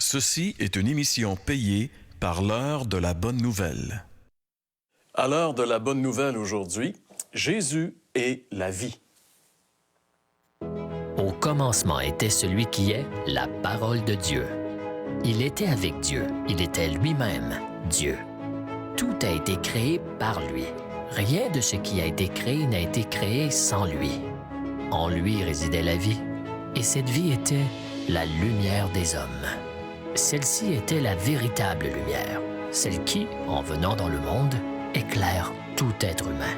Ceci est une émission payée par l'heure de la bonne nouvelle. À l'heure de la bonne nouvelle aujourd'hui, Jésus est la vie. Au commencement était celui qui est la parole de Dieu. Il était avec Dieu, il était lui-même Dieu. Tout a été créé par lui. Rien de ce qui a été créé n'a été créé sans lui. En lui résidait la vie, et cette vie était la lumière des hommes. Celle-ci était la véritable lumière, celle qui, en venant dans le monde, éclaire tout être humain.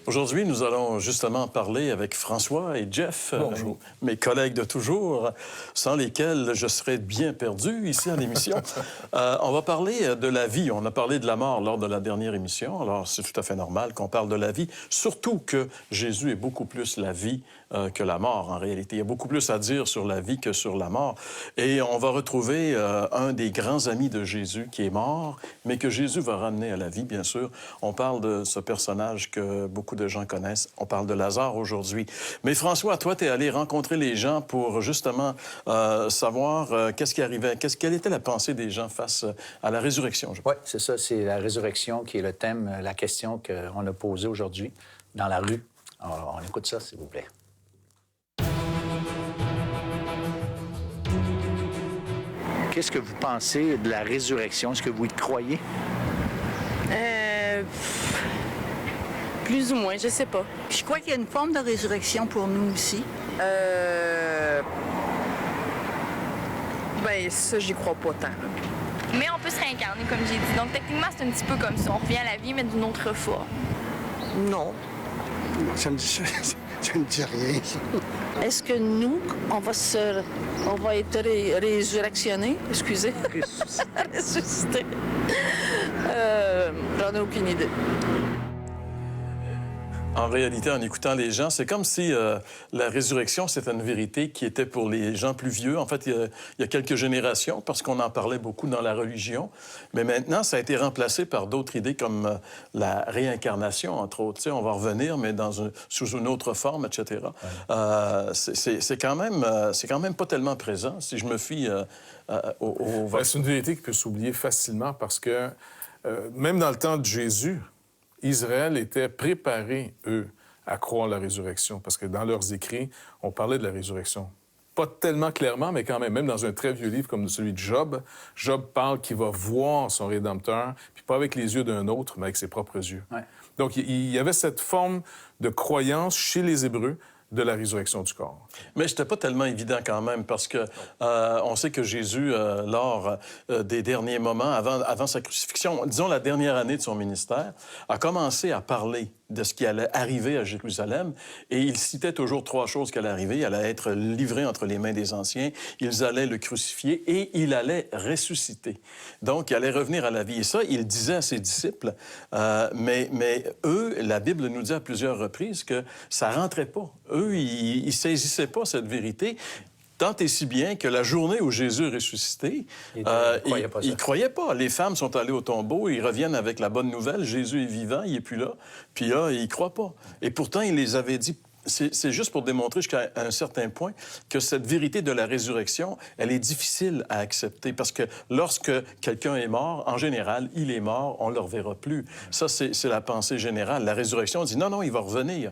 Aujourd'hui, nous allons justement parler avec François et Jeff, Bonjour. Mes collègues de toujours, sans lesquels je serais bien perdu ici à l'émission. On va parler de la vie. On a parlé de la mort lors de la dernière émission, alors c'est tout à fait normal qu'on parle de la vie, surtout que Jésus est beaucoup plus la vie que la mort, en réalité. Il y a beaucoup plus à dire sur la vie que sur la mort. Et on va retrouver un des grands amis de Jésus qui est mort, mais que Jésus va ramener à la vie, bien sûr. On parle de ce personnage que beaucoup de gens connaissent. On parle de Lazare aujourd'hui. Mais François, toi, tu es allé rencontrer les gens pour justement savoir qu'est-ce qui arrivait, quelle était la pensée des gens face à la résurrection. Oui, c'est ça, c'est la résurrection qui est le thème, la question qu'on a posée aujourd'hui dans la rue. Alors, on écoute ça, s'il vous plaît. Qu'est-ce que vous pensez de la résurrection? Est-ce que vous y croyez? Plus ou moins, je sais pas. Je crois qu'il y a une forme de résurrection pour nous aussi. Ben, ça, j'y crois pas tant. Là. Mais on peut se réincarner, comme j'ai dit. Donc, techniquement, c'est un petit peu comme ça. On revient à la vie, mais d'une autre forme. Non. Ça me dit rien. Est-ce que nous, on va être résurrectionnés? Excusez. Ressuscités. J'en ai aucune idée. En réalité, en écoutant les gens, c'est comme si la résurrection, c'était une vérité qui était pour les gens plus vieux. En fait, il y a quelques générations, parce qu'on en parlait beaucoup dans la religion. Mais maintenant, ça a été remplacé par d'autres idées comme la réincarnation, entre autres. Tu sais, on va revenir, mais sous une autre forme, etc. Ouais. C'est quand même pas tellement présent, si je me fie au... C'est une vérité qui peut s'oublier facilement parce que même dans le temps de Jésus, Israël était préparé, eux, à croire la résurrection, parce que dans leurs écrits, on parlait de la résurrection. Pas tellement clairement, mais quand même. Même dans un très vieux livre comme celui de Job, Job parle qu'il va voir son Rédempteur, puis pas avec les yeux d'un autre, mais avec ses propres yeux. Ouais. Donc, il y avait cette forme de croyance chez les Hébreux de la résurrection du corps. Mais c'était pas tellement évident quand même, parce que on sait que Jésus, lors des derniers moments, avant sa crucifixion, disons la dernière année de son ministère, a commencé à parler de ce qui allait arriver à Jérusalem, et il citait toujours trois choses qui allaient arriver. Il allait être livré entre les mains des anciens, ils allaient le crucifier, et il allait ressusciter. Donc, il allait revenir à la vie. Et ça, il disait à ses disciples, mais eux, la Bible nous dit à plusieurs reprises que ça rentrait pas. Eux, ils saisissaient pas cette vérité. Tant et si bien que la journée où Jésus est ressuscité, ils ne croyaient pas. Les femmes sont allées au tombeau, ils reviennent avec la bonne nouvelle, Jésus est vivant, il n'est plus là. Puis là, ils ne croient pas. Et pourtant, il les avait dit... C'est juste pour démontrer jusqu'à un certain point que cette vérité de la résurrection, elle est difficile à accepter parce que lorsque quelqu'un est mort, en général, il est mort, on ne le reverra plus. Ça, c'est la pensée générale. La résurrection, on dit non, il va revenir.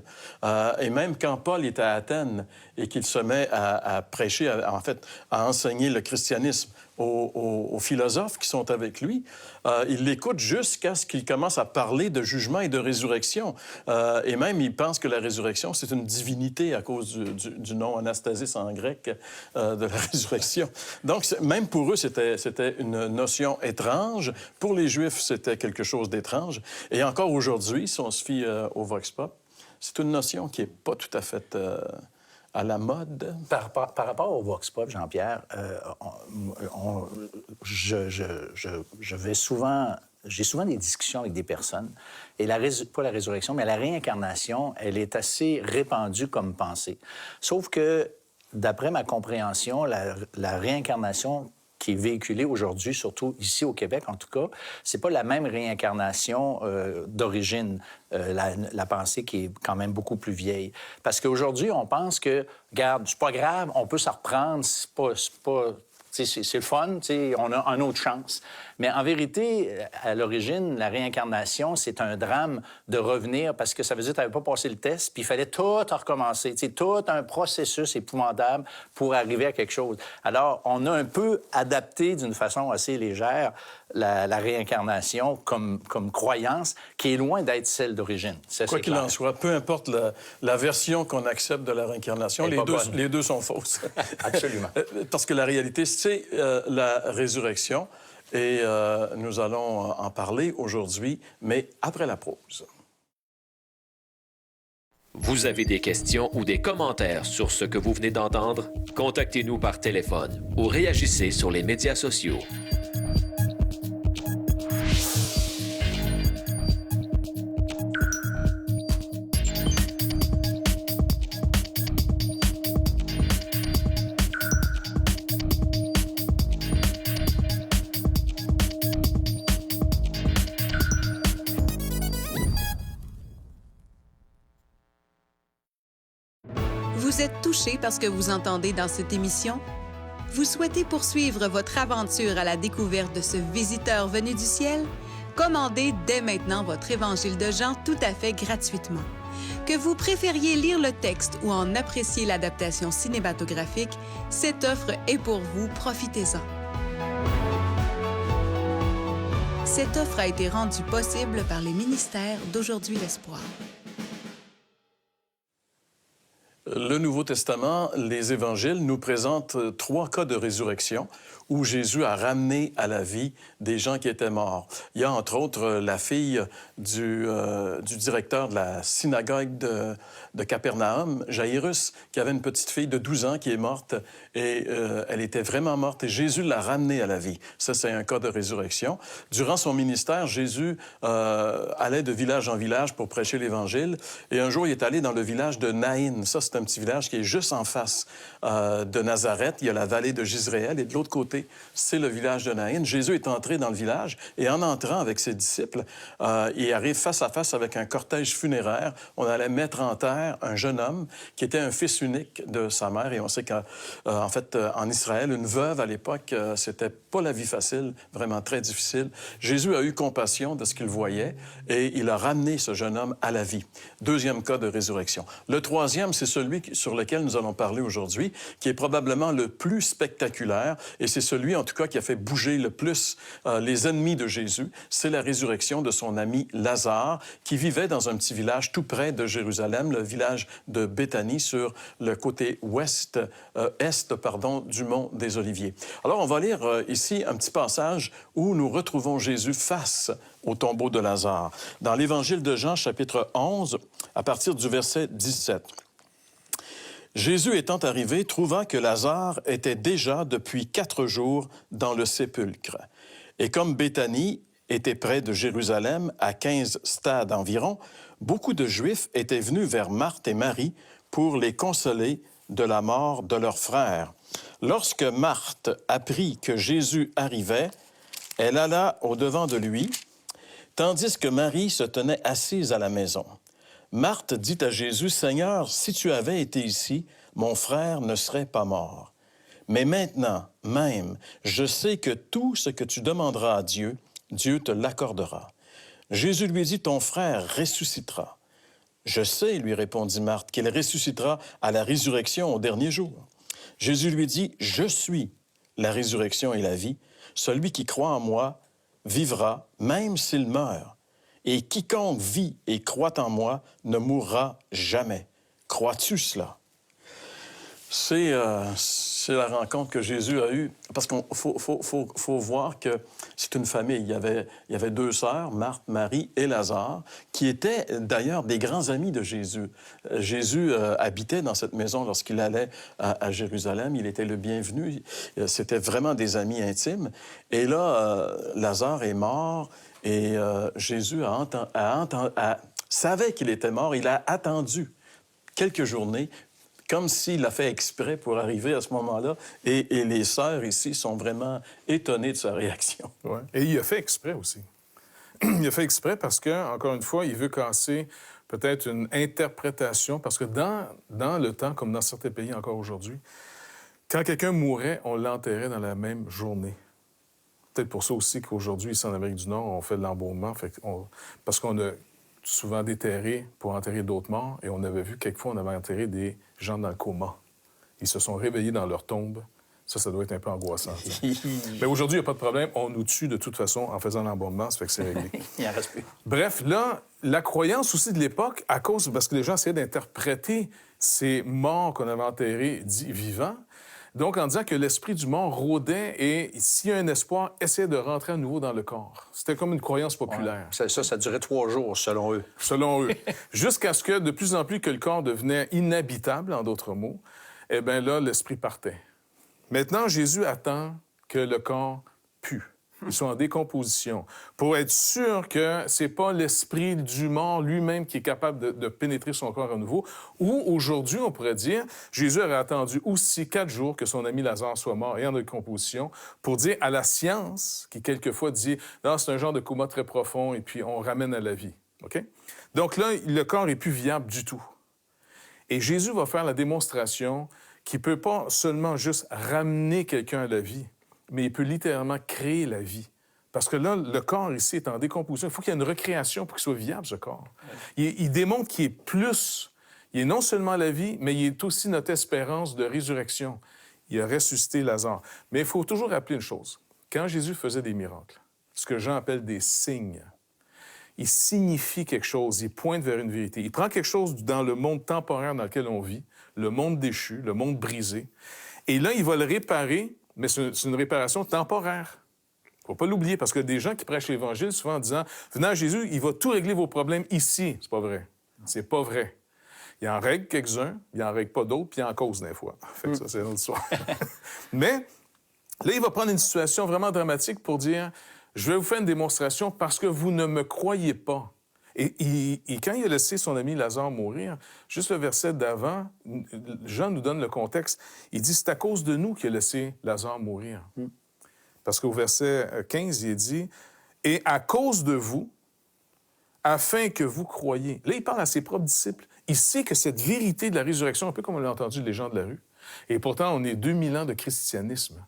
Et même quand Paul est à Athènes et qu'il se met à prêcher, à enseigner le christianisme aux philosophes qui sont avec lui, il l'écoute jusqu'à ce qu'il commence à parler de jugement et de résurrection. Et même, il pense que la résurrection, c'est une divinité à cause du nom anastasis en grec de la résurrection. Donc, même pour eux, c'était une notion étrange. Pour les Juifs, c'était quelque chose d'étrange. Et encore aujourd'hui, si on se fie au Vox Pop, c'est une notion qui n'est pas tout à fait... à la mode? Par rapport au Vox Pop, Jean-Pierre, je vais souvent... J'ai souvent des discussions avec des personnes, et pas la résurrection, mais la réincarnation, elle est assez répandue comme pensée. Sauf que, d'après ma compréhension, la réincarnation qui est véhiculée aujourd'hui, surtout ici au Québec en tout cas, c'est pas la même réincarnation d'origine, la pensée qui est quand même beaucoup plus vieille. Parce qu'aujourd'hui, on pense que, regarde, c'est pas grave, on peut s'en reprendre, c'est le fun, on a une autre chance. Mais en vérité, à l'origine, la réincarnation, c'est un drame de revenir parce que ça veut dire que tu n'avais pas passé le test, puis il fallait tout recommencer. Tout un processus épouvantable pour arriver à quelque chose. Alors, on a un peu adapté d'une façon assez légère la réincarnation comme croyance qui est loin d'être celle d'origine. Quoi qu'il en soit, peu importe la version qu'on accepte de la réincarnation, les deux sont fausses. Absolument. Parce que la réalité, c'est la résurrection. Et nous allons en parler aujourd'hui, mais après la pause. Vous avez des questions ou des commentaires sur ce que vous venez d'entendre? Contactez-nous par téléphone ou réagissez sur les médias sociaux. Vous êtes touché par ce que vous entendez dans cette émission? Vous souhaitez poursuivre votre aventure à la découverte de ce visiteur venu du ciel? Commandez dès maintenant votre Évangile de Jean tout à fait gratuitement. Que vous préfériez lire le texte ou en apprécier l'adaptation cinématographique, cette offre est pour vous, profitez-en. Cette offre a été rendue possible par les ministères d'Aujourd'hui l'Espoir. Le Nouveau Testament, les Évangiles, nous présentent 3 cas de résurrection où Jésus a ramené à la vie des gens qui étaient morts. Il y a entre autres la fille du directeur de la synagogue de Capernaum, Jairus, qui avait une petite fille de 12 ans qui est morte et elle était vraiment morte et Jésus l'a ramenée à la vie. Ça, c'est un cas de résurrection. Durant son ministère, Jésus allait de village en village pour prêcher l'Évangile et un jour, il est allé dans le village de Naïn. Ça, c'est un petit village qui est juste en face de Nazareth. Il y a la vallée de Jisréel et de l'autre côté, c'est le village de Naïn. Jésus est entré dans le village et en entrant avec ses disciples, il arrive face à face avec un cortège funéraire. On allait mettre en terre un jeune homme qui était un fils unique de sa mère. Et on sait qu'en fait, en Israël, une veuve à l'époque, c'était pas la vie facile, vraiment très difficile. Jésus a eu compassion de ce qu'il voyait et il a ramené ce jeune homme à la vie. Deuxième cas de résurrection. Le troisième, c'est celui sur lequel nous allons parler aujourd'hui, qui est probablement le plus spectaculaire et c'est celui, en tout cas, qui a fait bouger le plus les ennemis de Jésus. C'est la résurrection de son ami Lazare, qui vivait dans un petit village tout près de Jérusalem, le village de Béthanie, sur le côté est du mont des Oliviers. Alors, on va lire ici un petit passage où nous retrouvons Jésus face au tombeau de Lazare. Dans l'Évangile de Jean, chapitre 11, à partir du verset 17. Jésus étant arrivé, trouva que Lazare était déjà depuis 4 jours dans le sépulcre. Et comme Béthanie était près de Jérusalem, à 15 stades environ, beaucoup de Juifs étaient venus vers Marthe et Marie pour les consoler de la mort de leur frère. Lorsque Marthe apprit que Jésus arrivait, elle alla au-devant de lui, tandis que Marie se tenait assise à la maison. Marthe dit à Jésus, « Seigneur, si tu avais été ici, mon frère ne serait pas mort. Mais maintenant, même, je sais que tout ce que tu demanderas à Dieu, Dieu te l'accordera. » Jésus lui dit, « Ton frère ressuscitera. » « Je sais, lui répondit Marthe, qu'il ressuscitera à la résurrection au dernier jour. » Jésus lui dit, « Je suis la résurrection et la vie. Celui qui croit en moi vivra, même s'il meurt. Et quiconque vit et croit en moi ne mourra jamais. Crois-tu cela? » C'est la rencontre que Jésus a eue. Parce qu'il faut voir que c'est une famille. Il y avait 2 sœurs, Marthe, Marie et Lazare, qui étaient d'ailleurs des grands amis de Jésus. Jésus habitait dans cette maison lorsqu'il allait à Jérusalem. Il était le bienvenu. C'était vraiment des amis intimes. Et là, Lazare est mort et Jésus savait qu'il était mort. Il a attendu quelques journées. comme s'il a fait exprès pour arriver à ce moment-là. Et les sœurs ici sont vraiment étonnées de sa réaction. Ouais. Et il a fait exprès aussi. Il a fait exprès parce que, encore une fois, il veut casser peut-être une interprétation, parce que dans le temps, comme dans certains pays encore aujourd'hui, quand quelqu'un mourait, on l'enterrait dans la même journée. Peut-être pour ça aussi qu'aujourd'hui, ici en Amérique du Nord, on fait de l'embaumement, parce qu'on a souvent déterré pour enterrer d'autres morts, et on avait vu quelquefois, on avait enterré des gens dans le coma. Ils se sont réveillés dans leur tombe. Ça doit être un peu angoissant. Mais aujourd'hui, il n'y a pas de problème. On nous tue de toute façon en faisant l'embaumement, ça fait que c'est réglé. Il en reste plus. Bref, là, la croyance aussi de l'époque, parce que les gens essayaient d'interpréter ces morts qu'on avait enterrés dits vivants, donc en disant que l'esprit du mort rôdait et, s'il y a un espoir, essayait de rentrer à nouveau dans le corps. C'était comme une croyance populaire. Ouais. Ça durait 3 jours, selon eux. Selon eux. Jusqu'à ce que, de plus en plus, que le corps devenait inhabitable, en d'autres mots, eh bien là, l'esprit partait. Maintenant, Jésus attend que le corps pue. Ils sont en décomposition, pour être sûr que c'est pas l'esprit du mort lui-même qui est capable de pénétrer son corps à nouveau. Ou aujourd'hui, on pourrait dire, Jésus aurait attendu aussi 4 jours que son ami Lazare soit mort et en décomposition pour dire à la science, qui quelquefois dit, non, c'est un genre de coma très profond et puis on ramène à la vie. OK? Donc là, le corps est plus viable du tout. Et Jésus va faire la démonstration qu'il peut pas seulement juste ramener quelqu'un à la vie, mais il peut littéralement créer la vie. Parce que là, le corps ici est en décomposition. Il faut qu'il y ait une recréation pour qu'il soit viable, ce corps. Il démontre qu'il est plus. Il est non seulement la vie, mais il est aussi notre espérance de résurrection. Il a ressuscité Lazare. Mais il faut toujours rappeler une chose. Quand Jésus faisait des miracles, ce que Jean appelle des signes, il signifie quelque chose, il pointe vers une vérité. Il prend quelque chose dans le monde temporaire dans lequel on vit, le monde déchu, le monde brisé, et là, il va le réparer, mais c'est une réparation temporaire. Il ne faut pas l'oublier, parce que des gens qui prêchent l'Évangile, souvent en disant « Venez à Jésus, il va tout régler vos problèmes ici. » C'est pas vrai. C'est pas vrai. Il en règle quelques-uns, il en règle pas d'autres, puis il en cause des fois. Fait que ça, c'est une autre histoire. Mais là, il va prendre une situation vraiment dramatique pour dire « Je vais vous faire une démonstration parce que vous ne me croyez pas. » Et quand il a laissé son ami Lazare mourir, juste le verset d'avant, Jean nous donne le contexte. Il dit, c'est à cause de nous qu'il a laissé Lazare mourir. Parce qu'au verset 15, il dit, « Et à cause de vous, afin que vous croyiez. » Là, il parle à ses propres disciples. Il sait que cette vérité de la résurrection, un peu comme on l'a entendu les gens de la rue, et pourtant, on est 2000 ans de christianisme.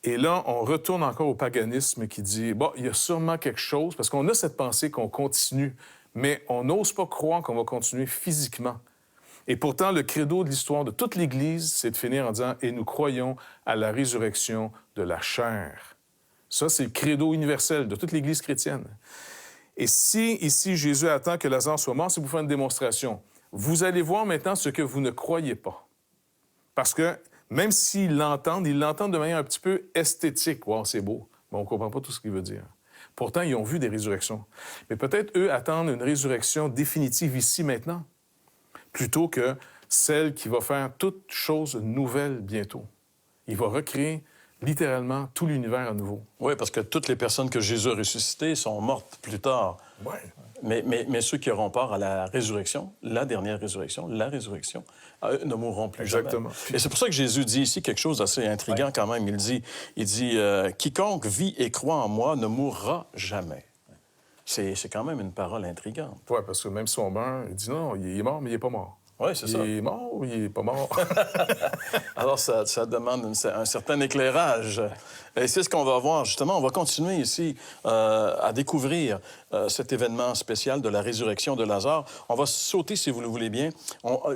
Et là, on retourne encore au paganisme qui dit, bon, il y a sûrement quelque chose, parce qu'on a cette pensée qu'on continue, mais on n'ose pas croire qu'on va continuer physiquement. Et pourtant, le credo de l'histoire de toute l'Église, c'est de finir en disant, et nous croyons à la résurrection de la chair. Ça, c'est le credo universel de toute l'Église chrétienne. Et si, ici, Jésus attend que Lazare soit mort, c'est pour faire une démonstration. Vous allez voir maintenant ce que vous ne croyez pas. Parce que même s'ils l'entendent, ils l'entendent de manière un petit peu esthétique. Wow, c'est beau. Mais on ne comprend pas tout ce qu'il veut dire. Pourtant, ils ont vu des résurrections. Mais peut-être, eux, attendent une résurrection définitive ici, maintenant, plutôt que celle qui va faire toute chose nouvelle bientôt. Il va recréer littéralement tout l'univers à nouveau. Oui, parce que toutes les personnes que Jésus a ressuscitées sont mortes plus tard. Oui. Mais ceux qui auront part à la résurrection, la dernière résurrection, la résurrection, ne mourront plus Exactement. jamais. Et c'est pour ça que Jésus dit ici quelque chose d'assez intriguant quand même. Il dit quiconque vit et croit en moi ne mourra jamais. C'est quand même une parole intrigante. Oui, parce que même si on meurt, il dit non, il est mort, mais il n'est pas mort. Oui, c'est ça. Il est mort ou il n'est pas mort? Alors, ça demande un certain éclairage. Et c'est ce qu'on va voir, justement. On va continuer ici à découvrir cet événement spécial de la résurrection de Lazare. On va sauter, si vous le voulez bien.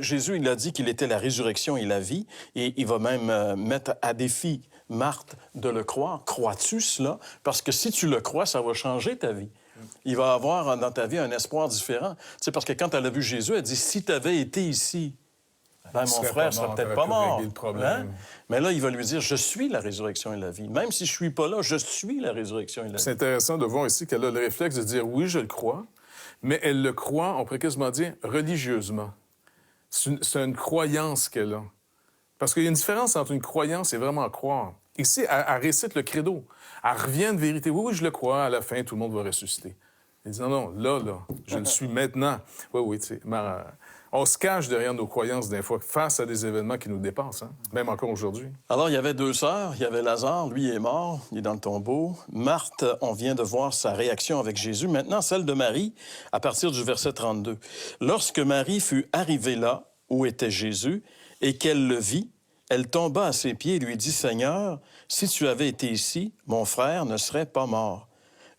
Jésus, il a dit qu'il était la résurrection et la vie. Et il va même mettre à défi Marthe de le croire. Crois-tu cela? Parce que si tu le crois, ça va changer ta vie. Il va avoir dans ta vie un espoir différent. Tu sais, parce que quand elle a vu Jésus, elle dit, si tu avais été ici, ben, mon frère serait peut-être pas mort. Hein? Mais là, il va lui dire, je suis la résurrection et la vie. Même si je suis pas là, je suis la résurrection et la vie. C'est intéressant de voir ici qu'elle a le réflexe de dire, oui, je le crois, mais elle le croit, on pourrait quasiment dire, religieusement. C'est une croyance qu'elle a. Parce qu'il y a une différence entre une croyance et vraiment croire. Ici, elle récite le credo. Elle revient de vérité. Oui, je le crois, à la fin, tout le monde va ressusciter. Il dit non, là, je le suis maintenant. Oui, tu sais, on se cache derrière nos croyances des fois face à des événements qui nous dépassent, hein? Même encore aujourd'hui. Alors, il y avait 2 sœurs. Il y avait Lazare, lui est mort, il est dans le tombeau. Marthe, on vient de voir sa réaction avec Jésus. Maintenant, celle de Marie, à partir du verset 32. Lorsque Marie fut arrivée là où était Jésus et qu'elle le vit, elle tomba à ses pieds et lui dit, « Seigneur, si tu avais été ici, mon frère ne serait pas mort. »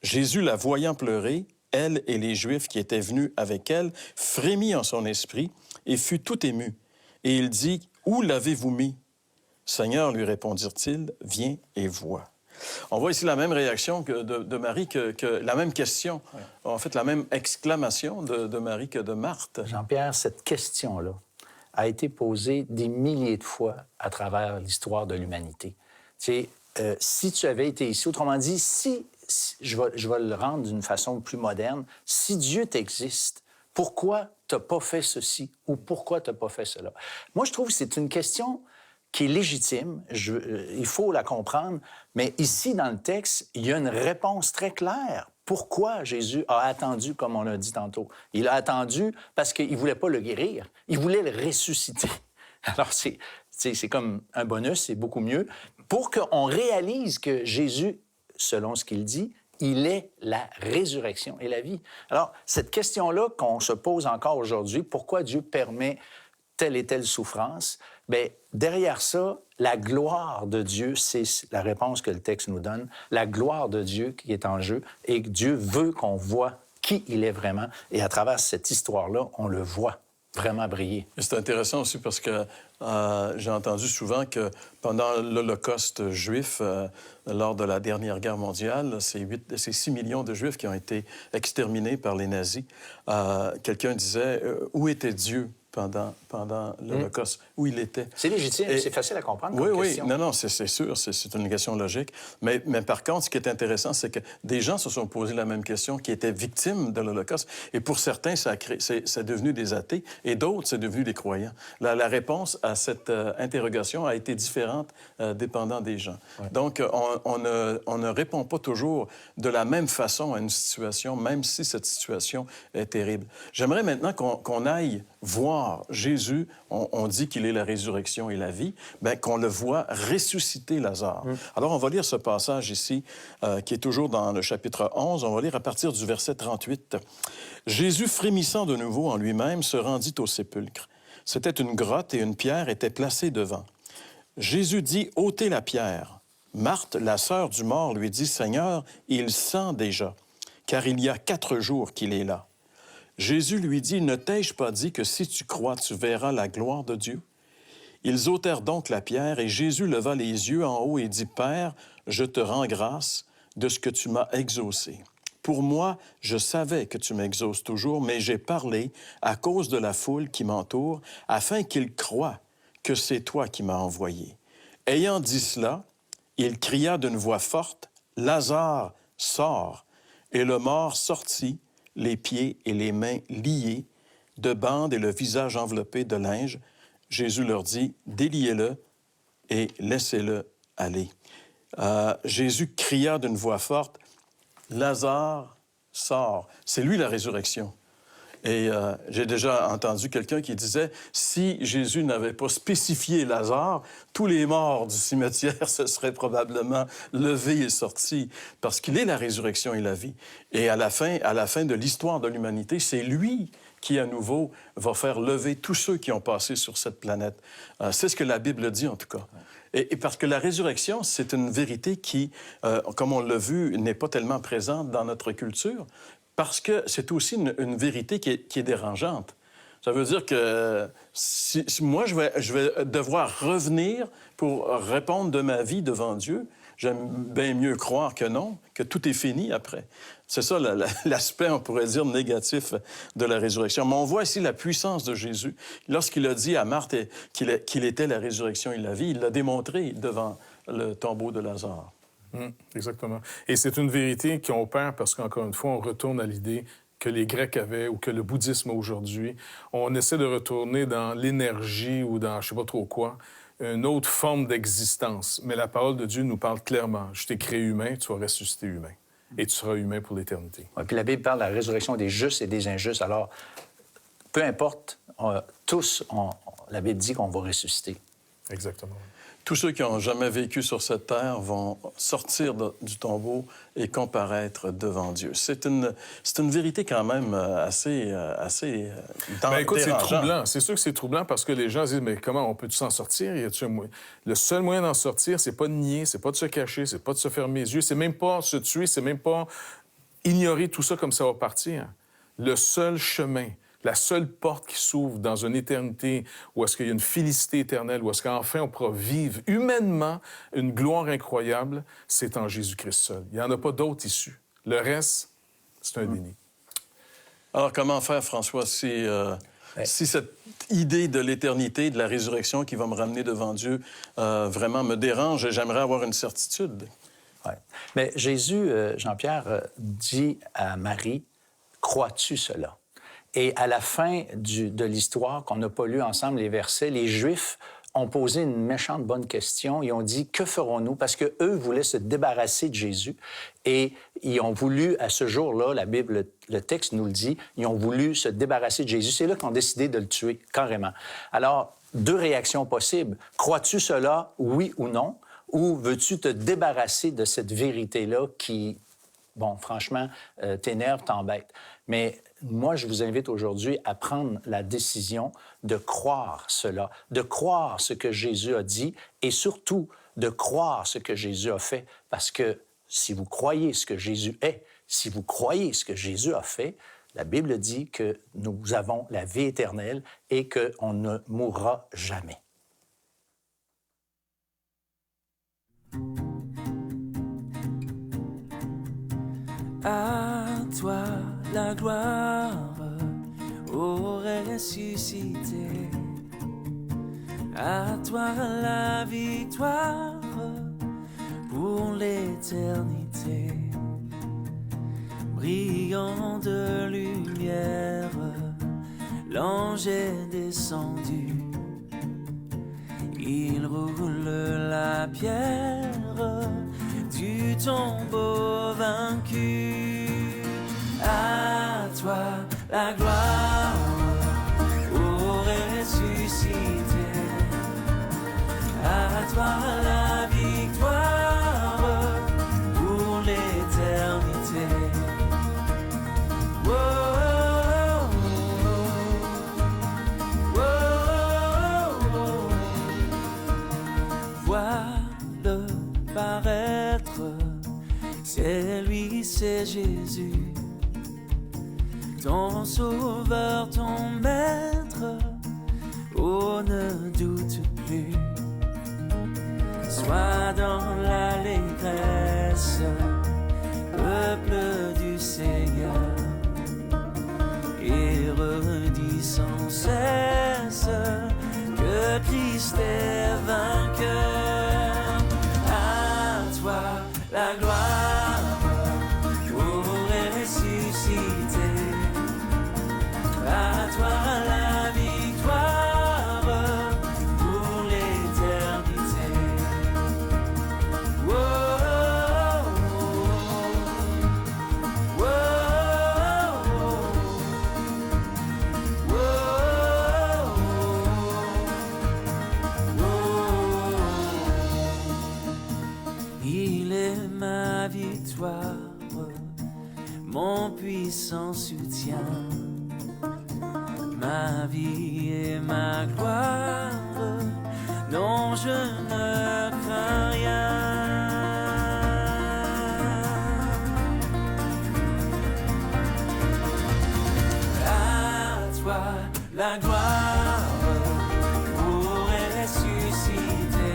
Jésus, la voyant pleurer, elle et les Juifs qui étaient venus avec elle, frémit en son esprit et fut tout ému. Et il dit, « Où l'avez-vous mis? » Seigneur, lui répondirent-ils, « Viens et vois. » On voit ici la même réaction de Marie, la même question, en fait, la même exclamation de Marie que de Marthe. Jean-Pierre, cette question-là a été posée des milliers de fois à travers l'histoire de l'humanité. Tu sais, si tu avais été ici, autrement dit, je vais le rendre d'une façon plus moderne, si Dieu t'existe, pourquoi tu n'as pas fait ceci ou pourquoi tu n'as pas fait cela? Moi, je trouve que c'est une question qui est légitime, il faut la comprendre, mais ici, dans le texte, il y a une réponse très claire. Pourquoi Jésus a attendu, comme on a dit tantôt? Il a attendu parce qu'il ne voulait pas le guérir, il voulait le ressusciter. Alors, c'est comme un bonus, c'est beaucoup mieux, pour qu'on réalise que Jésus, selon ce qu'il dit, il est la résurrection et la vie. Alors, cette question-là qu'on se pose encore aujourd'hui, pourquoi Dieu permet telle et telle souffrance? Bien, derrière ça, la gloire de Dieu, c'est la réponse que le texte nous donne, la gloire de Dieu qui est en jeu, et que Dieu veut qu'on voit qui il est vraiment, et à travers cette histoire-là, on le voit vraiment briller. Et c'est intéressant aussi parce que j'ai entendu souvent que pendant l'Holocauste juif, lors de la dernière guerre mondiale, c'est 6 millions de Juifs qui ont été exterminés par les nazis. Quelqu'un disait « Où était Dieu pendant l'Holocauste, où il était. » C'est légitime, c'est facile à comprendre comme question. Non, c'est sûr, c'est une question logique. Mais par contre, ce qui est intéressant, c'est que des gens se sont posé la même question, qui étaient victimes de l'Holocauste, et pour certains, c'est devenu des athées, et d'autres, c'est devenu des croyants. La réponse à cette interrogation a été différente dépendant des gens. Ouais. Donc, on ne répond pas toujours de la même façon à une situation, même si cette situation est terrible. J'aimerais maintenant qu'on aille voir Jésus, on dit qu'il est la résurrection et la vie, bien, qu'on le voit ressusciter Lazare. Alors, on va lire ce passage ici, qui est toujours dans le chapitre 11. On va lire à partir du verset 38. « Jésus, frémissant de nouveau en lui-même, se rendit au sépulcre. C'était une grotte et une pierre était placée devant. Jésus dit, « Ôtez la pierre. » Marthe, la sœur du mort, lui dit, « Seigneur, il sent déjà, car il y a 4 jours qu'il est là. » Jésus lui dit, « Ne t'ai-je pas dit que si tu crois, tu verras la gloire de Dieu? » Ils ôtèrent donc la pierre, et Jésus leva les yeux en haut et dit, « Père, je te rends grâce de ce que tu m'as exaucé. Pour moi, je savais que tu m'exauces toujours, mais j'ai parlé à cause de la foule qui m'entoure, afin qu'ils croient que c'est toi qui m'as envoyé. » Ayant dit cela, il cria d'une voix forte, « Lazare, sors! » Et le mort sortit, les pieds et les mains liés, de bandes et le visage enveloppé de linge. Jésus leur dit, « Déliez-le et laissez-le aller. » Jésus cria d'une voix forte, « Lazare, sors! » C'est lui la résurrection. Et j'ai déjà entendu quelqu'un qui disait, si Jésus n'avait pas spécifié Lazare, tous les morts du cimetière se seraient probablement levés et sortis, parce qu'il est la résurrection et la vie. Et à la fin de l'histoire de l'humanité, c'est lui qui, à nouveau, va faire lever tous ceux qui ont passé sur cette planète. C'est ce que la Bible dit, en tout cas. Et parce que la résurrection, c'est une vérité qui, comme on l'a vu, n'est pas tellement présente dans notre culture, parce que c'est aussi une vérité qui est dérangeante. Ça veut dire que si moi, je vais devoir revenir pour répondre de ma vie devant Dieu, j'aime bien mieux croire que non, que tout est fini après. C'est ça l'aspect, on pourrait dire, négatif de la résurrection. Mais on voit ici la puissance de Jésus. Lorsqu'il a dit à Marthe qu'il était la résurrection et la vie, il l'a démontré devant le tombeau de Lazare. Exactement. Et c'est une vérité qui opère parce qu'encore une fois, on retourne à l'idée que les Grecs avaient ou que le bouddhisme a aujourd'hui. On essaie de retourner dans l'énergie ou dans je ne sais pas trop quoi, une autre forme d'existence. Mais la parole de Dieu nous parle clairement. Je t'ai créé humain, tu vas ressusciter humain. et tu seras humain pour l'éternité. Ouais, puis la Bible parle de la résurrection des justes et des injustes. Alors, peu importe, la Bible dit qu'on va ressusciter. Exactement. Tous ceux qui n'ont jamais vécu sur cette terre vont sortir du tombeau et comparaître devant Dieu. C'est une vérité quand même assez Ben, écoute, c'est dérangeante. troublant. C'est sûr que c'est troublant parce que les gens disent, mais comment on peut s'en sortir? Le seul moyen d'en sortir, c'est pas de nier, c'est pas de se cacher, c'est pas de se fermer les yeux, c'est même pas se tuer, c'est même pas ignorer tout ça comme ça va partir. Le seul chemin, la seule porte qui s'ouvre dans une éternité où est-ce qu'il y a une félicité éternelle, où est-ce qu'enfin on pourra vivre humainement une gloire incroyable, c'est en Jésus-Christ seul. Il n'y en a pas d'autre issue. Le reste, c'est un déni. Alors, comment faire, François, si cette idée de l'éternité, de la résurrection qui va me ramener devant Dieu, vraiment me dérange et j'aimerais avoir une certitude? Oui. Mais Jésus, Jean-Pierre, dit à Marie, « Crois-tu cela? » Et à la fin de l'histoire, qu'on n'a pas lu ensemble les versets, les Juifs ont posé une méchante bonne question. Ils ont dit, que ferons-nous? Parce qu'eux voulaient se débarrasser de Jésus. Et ils ont voulu, à ce jour-là, la Bible, le texte nous le dit, ils ont voulu se débarrasser de Jésus. C'est là qu'ils ont décidé de le tuer, carrément. Alors, deux réactions possibles. Crois-tu cela, oui ou non? Ou veux-tu te débarrasser de cette vérité-là qui, bon, franchement, t'énerve, t'embête? Mais moi, je vous invite aujourd'hui à prendre la décision de croire cela, de croire ce que Jésus a dit et surtout de croire ce que Jésus a fait. Parce que si vous croyez ce que Jésus est, si vous croyez ce que Jésus a fait, la Bible dit que nous avons la vie éternelle et qu'on ne mourra jamais. À toi la gloire, ô ressuscité. À toi la victoire pour l'éternité. Brillant de lumière, l'ange est descendu. Il roule la pierre du tombeau vaincu. À toi la gloire, ô ressuscité. À toi la victoire pour l'éternité. Oh, oh, oh, oh. Vois-le paraître, c'est lui, c'est Jésus. Ton sauveur, ton maître, oh ne doute plus. Sois dans l'allégresse, peuple du Seigneur, et redis sans cesse que Christ est vainqueur. À toi la gloire, ô ressuscité. À toi la victoire pour l'éternité. Oh, oh, oh, oh. Il est ma victoire, mon puissant soutien. Ma vie et ma gloire, non, je ne crains rien. À toi la gloire, ô ressuscité.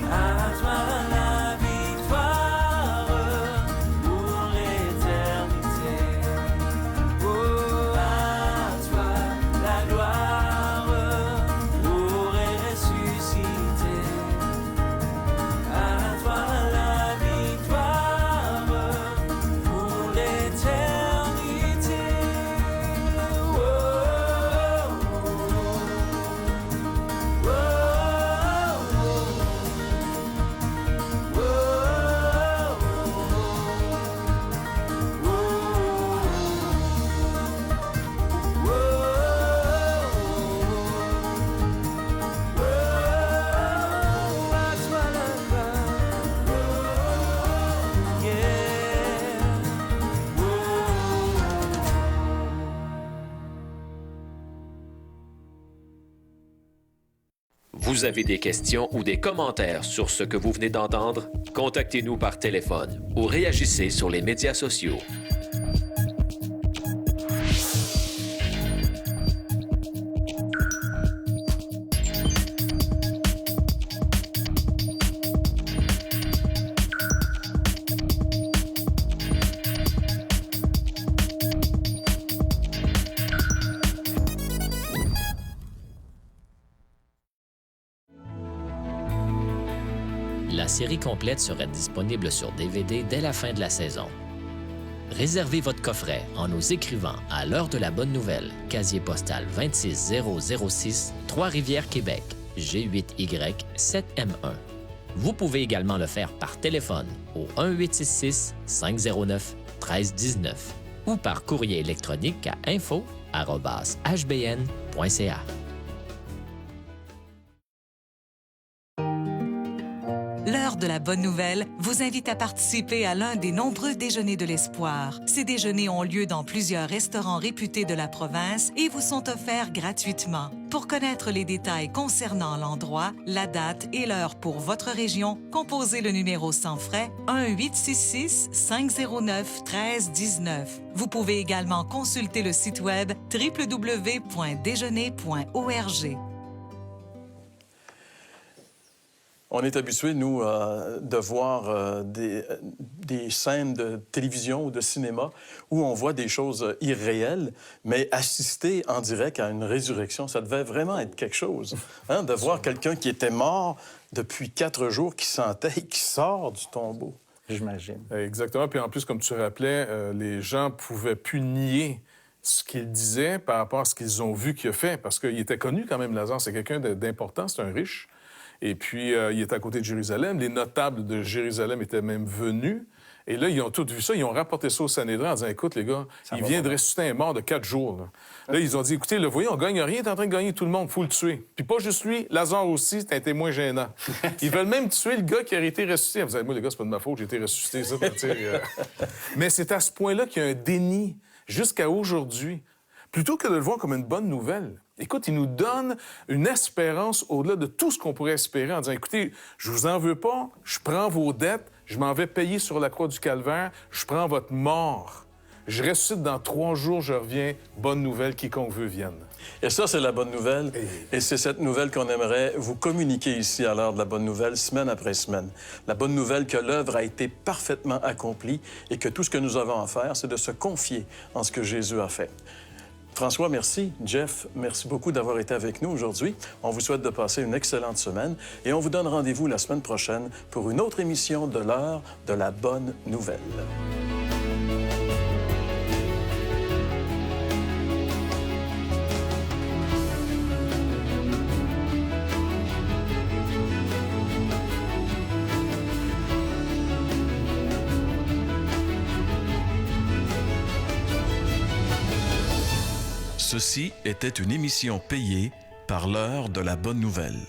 À toi la victoire pour l'éternité. Oh, à toi la gloire, ô ressuscité. Vous avez des questions ou des commentaires sur ce que vous venez d'entendre? Contactez-nous par téléphone ou réagissez sur les médias sociaux. La série complète serait disponible sur DVD dès la fin de la saison. Réservez votre coffret en nous écrivant à l'heure de la bonne nouvelle, casier postal 26006, Trois-Rivières, Québec, G8Y 7M1. Vous pouvez également le faire par téléphone au 1-866-509-1319 ou par courrier électronique à info@hbn.ca. L'heure de la bonne nouvelle vous invite à participer à l'un des nombreux déjeuners de l'espoir. Ces déjeuners ont lieu dans plusieurs restaurants réputés de la province et vous sont offerts gratuitement. Pour connaître les détails concernant l'endroit, la date et l'heure pour votre région, composez le numéro sans frais 1-866-509-1319. Vous pouvez également consulter le site web www.déjeuner.org. On est habitué, nous, de voir des scènes de télévision ou de cinéma où on voit des choses irréelles, mais assister en direct à une résurrection, ça devait vraiment être quelque chose. Hein, de voir quelqu'un qui était mort depuis 4 jours, qui sentait et qui sort du tombeau. J'imagine. Exactement. Puis en plus, comme tu rappelais, les gens ne pouvaient plus nier ce qu'il disait par rapport à ce qu'ils ont vu qu'il a fait, parce qu'il était connu quand même, Lazare. C'est quelqu'un d'important, c'est un riche. Et puis, il était à côté de Jérusalem. Les notables de Jérusalem étaient même venus. Et là, ils ont tous vu ça. Ils ont rapporté ça au Sanhédrin en disant, écoute, les gars, il vient de ressusciter un mort de 4 jours. Là, ils ont dit, écoutez, le voyez, on gagne rien, t'es en train de gagner tout le monde, il faut le tuer. Puis pas juste lui, Lazare aussi, c'est un témoin gênant. Ils veulent même tuer le gars qui a été ressuscité. Vous savez, moi, les gars, c'est pas de ma faute, j'ai été ressuscité, ça. Mais c'est à ce point-là qu'il y a un déni jusqu'à aujourd'hui. Plutôt que de le voir comme une bonne nouvelle. Écoute, il nous donne une espérance au-delà de tout ce qu'on pourrait espérer en disant, écoutez, je vous en veux pas, je prends vos dettes, je m'en vais payer sur la croix du Calvaire, je prends votre mort. Je ressuscite dans 3 jours, je reviens, bonne nouvelle, quiconque veut vienne. Et ça, c'est la bonne nouvelle. Et c'est cette nouvelle qu'on aimerait vous communiquer ici à l'heure de la bonne nouvelle, semaine après semaine. La bonne nouvelle que l'œuvre a été parfaitement accomplie et que tout ce que nous avons à faire, c'est de se confier en ce que Jésus a fait. François, merci. Jeff, merci beaucoup d'avoir été avec nous aujourd'hui. On vous souhaite de passer une excellente semaine et on vous donne rendez-vous la semaine prochaine pour une autre émission de l'heure de la bonne nouvelle. Ceci était une émission payée par l'heure de la bonne nouvelle.